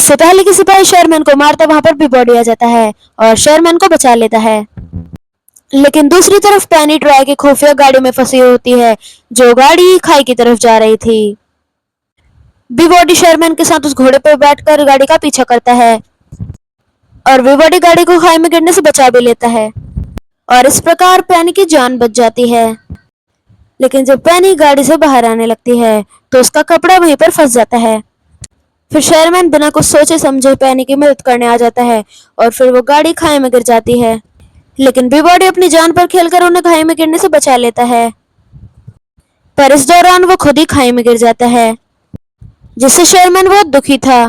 इससे पहले कि सिपाही शेयरमैन को मारता वहां पर पीबॉडी आ जाता है और शेयरमैन को बचा लेता है। लेकिन दूसरी तरफ पेनी ट्रॉय की खुफिया गाड़ी में फंसी होती है, जो गाड़ी खाई की तरफ जा रही थी। पीबॉडी शेयरमैन के साथ उस घोड़े पर बैठकर गाड़ी का पीछा करता है और पीबॉडी गाड़ी को खाई में गिरने से बचा भी लेता है और इस प्रकार पेनी की जान बच जाती है। लेकिन जब पेनी गाड़ी से बाहर आने लगती है तो उसका कपड़ा वहीं पर फंस जाता है। फिर शेयरमैन बिना कुछ सोचे समझे पेनी की मदद करने आ जाता है और फिर वो गाड़ी खाई में गिर जाती है। लेकिन पीबॉडी अपनी जान पर खेलकर उन्हें खाई में गिरने से बचा लेता है, पर इस दौरान वो खुद ही खाई में गिर जाता है, जिससे शेयरमैन बहुत दुखी था।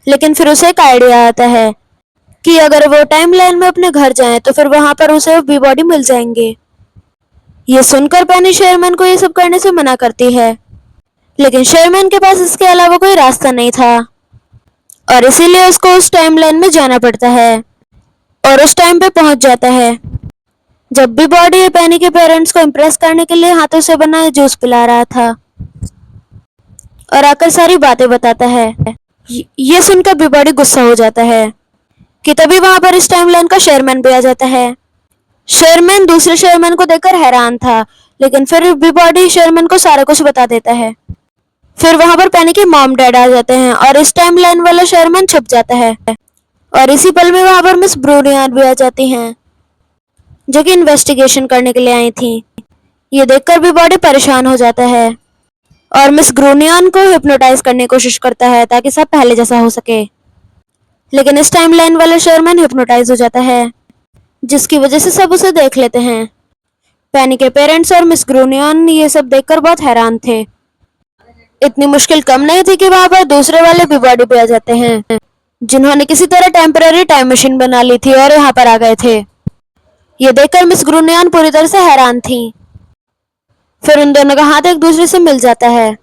लेकिन फिर उसे एक आइडिया आता है कि अगर वो टाइमलाइन में अपने घर जाए तो फिर वहां पर उसे पीबॉडी मिल जाएंगे। ये सुनकर पेनी शेयरमैन को ये सब करने से मना करती है, लेकिन शेयरमैन के पास इसके अलावा कोई रास्ता नहीं था और इसीलिए उसको उस टाइमलाइन में जाना पड़ता है और उस टाइम पे पहुंच जाता है जब पीबॉडी पेनी के पेरेंट्स को इम्प्रेस करने के लिए हाथों से बना जूस पिला रहा था और आकर सारी बातें बताता है। ये सुनकर पीबॉडी गुस्सा हो जाता है कि तभी वहां पर इस टाइमलाइन का शेयरमैन भी आ जाता है। शेयरमैन दूसरे शेयरमैन को देखकर हैरान था, लेकिन फिर पीबॉडी शेयरमैन को सारा कुछ बता देता है। फिर वहां पर पेनी के मॉम डैड आ जाते हैं और इस टाइमलाइन वाला शेयरमैन छुप जाता है और इसी पल में वहां पर मिस ब्रूनियान भी आ जाती हैं, जो कि इन्वेस्टिगेशन करने के लिए आई थी। ये देखकर पीबॉडी परेशान हो जाता है और मिस ग्रूनियन को हिप्नोटाइज करने की कोशिश करता है ताकि सब पहले जैसा हो सके। लेकिन इस टाइमलाइन वाला शेयरमैन हिप्नोटाइज हो जाता है, जिसकी वजह से सब उसे देख लेते हैं। पेनी के पेरेंट्स और मिस ग्रूनियन ये सब देखकर बहुत हैरान थे। इतनी मुश्किल कम नहीं थी कि वहां पर दूसरे वाले पीबॉडी भी आ जाते हैं, जिन्होंने किसी तरह टेम्पररी टाइम मशीन बना ली थी और यहाँ पर आ गए थे। ये देखकर मिस ग्रूनियन पूरी तरह से हैरान थी। फिर उन दोनों का हाथ एक दूसरे से मिल जाता है,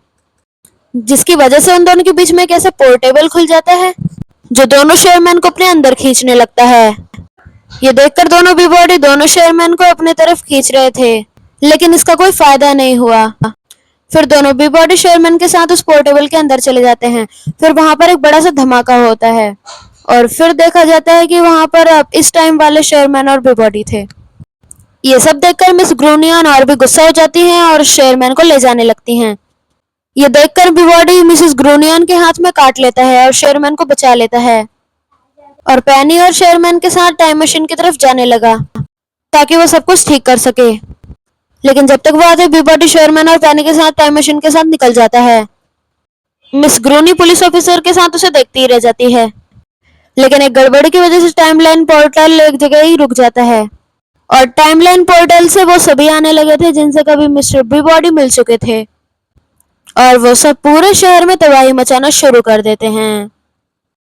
जिसकी वजह से उन दोनों के बीच में एक ऐसा पोर्टेबल खुल जाता है जो दोनों शेयरमैन को अपने अंदर खींचने लगता है। ये देखकर दोनों पीबॉडी दोनों शेयरमैन को अपने तरफ खींच रहे थे, लेकिन इसका कोई फायदा नहीं हुआ। फिर दोनों पीबॉडी शेयरमैन के साथ उस पोर्टेबल के अंदर चले जाते हैं। फिर वहां पर एक बड़ा सा धमाका होता है और फिर देखा जाता है कि वहां पर अब इस टाइम वाले शेयरमैन और पीबॉडी थे। ये सब देखकर मिस ग्रूनियन और भी गुस्सा हो जाती हैं और शेयरमैन को ले जाने लगती हैं। ये देखकर पीबॉडी मिसेस ग्रूनियन के हाथ में काट लेता है और शेयरमैन को बचा लेता है और पेनी और शेयरमैन के साथ टाइम मशीन की तरफ जाने लगा ताकि वो सब कुछ ठीक कर सके। लेकिन जब तक वो आते पीबॉडी शेयरमैन और पेनी के साथ टाइम मशीन के साथ निकल जाता है। मिस ग्रूनी पुलिस ऑफिसर के साथ उसे देखती ही रह जाती है, लेकिन एक गड़बड़ी की वजह से टाइमलाइन पोर्टल एक जगह ही रुक जाता है और टाइमलाइन पोर्टल से वो सभी आने लगे थे जिनसे कभी मिस्टर पीबॉडी मिल चुके थे और वो सब पूरे शहर में तबाही मचाना शुरू कर देते हैं।